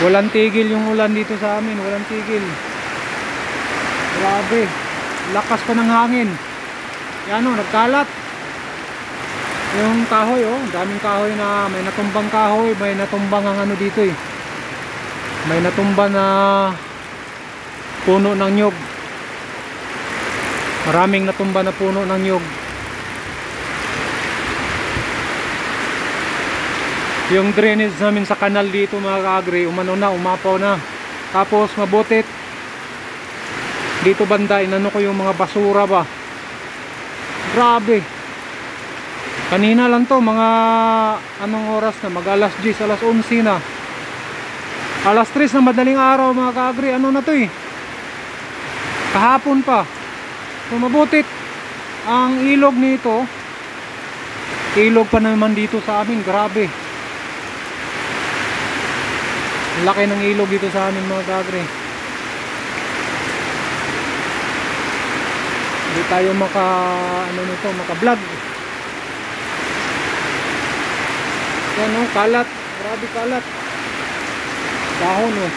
Walang tigil yung ulan dito sa amin, walang tigil. Grabe, lakas pa ng hangin. Yan o, nagkalat yung kahoy, oh, daming kahoy na may natumbang kahoy, may natumbang ang ano dito eh. May natumba na puno ng nyug. Maraming natumba na puno ng nyug. Yung drainage namin sa kanal dito mga ka-agri, umano na, umapaw na. Tapos mabutit dito banda, inano ko yung mga basura ba. Grabe. Kanina lang to, mga anong oras na, mag alas 10, alas 11 na. Alas 3 na madaling araw mga ka-agri, ano na to eh. Kahapon pa. So mabutit ang ilog nito. Ilog pa naman dito sa amin, grabe. Laki ng ilog dito sa amin mga ka-agri. Hindi tayo maka-vlog. Yan oh, kalat. Grabe kalat. Dahon oh.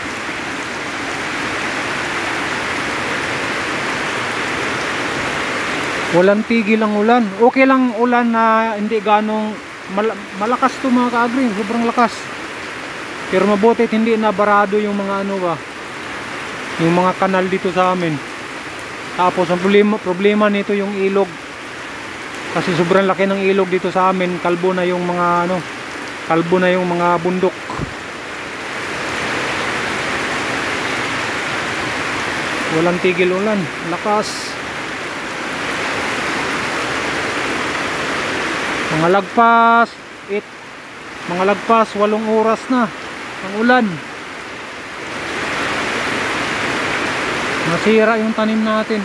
Walang tigil ang ulan. Okay lang ulan na hindi ganong malakas to mga ka-agri. Sobrang lakas. Pero mabutit hindi na barado yung mga ano ba, yung mga kanal dito sa amin. Tapos ang problema nito yung ilog. Kasi sobrang laki ng ilog dito sa amin. Kalbo na yung mga ano, kalbo na yung mga bundok. Walang tigil ulan, lakas. Mga lagpas 8 oras na ang ulan. Nasira yung tanim natin.